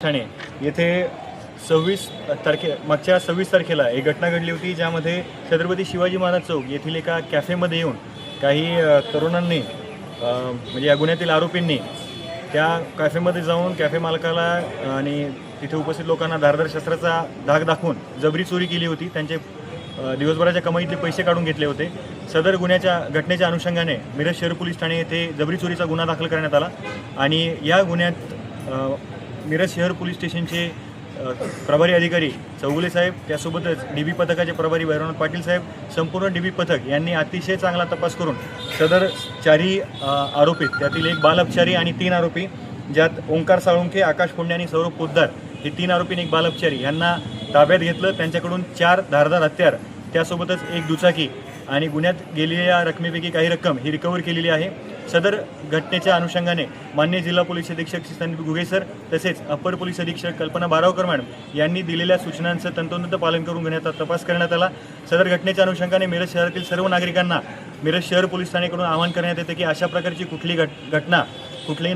ठाणे येथे 26 तारखेला एक घटना घडली होती, ज्यामध्ये छत्रपती शिवाजी महाराज चौक येथील एका कॅफेमध्ये येऊन काही तरुणांनी म्हणजे या गुन्ह्यातील आरोपींनी त्या कॅफेमध्ये जाऊन कॅफे मालकाला आणि तिथे उपस्थित लोकांना धारदार शस्त्राचा धाक दाखवून जबरी चोरी केली होती। त्यांचे दिवसभराच्या कमाईतले पैसे काढून घेतले होते। सदर घटनेच्या अनुषंगाने मिरज शहर पोलीस ठाणे येथे जबरी चोरीचा गुन्हा दाखल करण्यात आला आणि या गुन्ह्यात मिरज शहर पोलीस स्टेशनचे प्रभारी अधिकारी चौगुले साहेब, त्यासोबतच डीबी पथकाचे प्रभारी भैरवनाथ पाटील साहेब, संपूर्ण डीबी पथक यांनी अतिशय चांगला तपास करून सदर चारही आरोपीत, त्यातील एक बालअपचारी आणि 3 आरोपी, ज्यात ओंकार साळुंखे, आकाश कोंडे आणि सौरभ पोद्दार हे 3 आरोपी आणि एक बालअपचारी यांना ताब्यात घेतलं। त्यांच्याकडून 4 धारदार हत्यार, त्यासोबतच एक दुचाकी आणि गुन्ह्यात गेलेल्या रकमेपैकी काही रक्कम ही रिकव्हर केलेली आहे। सदर घटनेच्या अनुषंगाने माननीय जिल्हा पोलीस अधीक्षक श्री संदीप घुगे सर तसेच अप्पर पोलीस अधीक्षक कल्पना बारावकर मॅडम यांनी दिलेल्या सूचनांचं तंतोतंत पालन करून गुन्ह्याचा तपास करण्यात आला। सदर घटनेच्या अनुषंगाने मिरज शहरातील सर्व नागरिकांना मिरज शहर पोलीस ठाणेकडून आवाहन करण्यात येते की अशा प्रकारची कुठली घटना, कुठलेही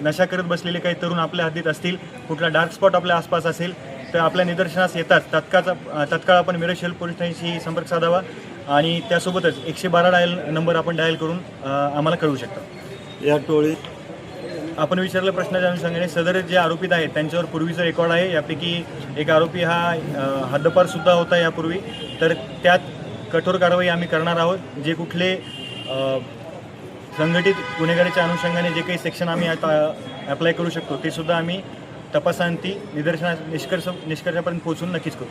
नशा करत बसलेले काही तरुण आपल्या हद्दीत असतील, कुठला डार्क स्पॉट आपल्या आसपास असेल तर आपल्या निदर्शनास येताच तत्काळ आपण मिरज शहर पोलीस ठाण्याशी संपर्क साधावा आणि त्यासोबतच 112 नंबर आपण डायल करून आम्हाला कळवू शकता। या टोळीत आपण विचारलेल्या प्रश्नाच्या अनुषंगाने सदर जे आरोपीत आहेत त्यांच्यावर पूर्वीचा रेकॉर्ड आहे। यापैकी एक आरोपी हा हद्दपारसुद्धा होता यापूर्वी, तर त्यात कठोर कारवाई आम्ही करणार आहोत। जे कुठले संघटित गुन्हेगारीच्या अनुषंगाने जे काही सेक्शन आम्ही आता अप्लाय करू शकतो ते सुद्धा आम्ही तपासांती निष्कर्षापर्यंत पोहोचून नक्कीच करू।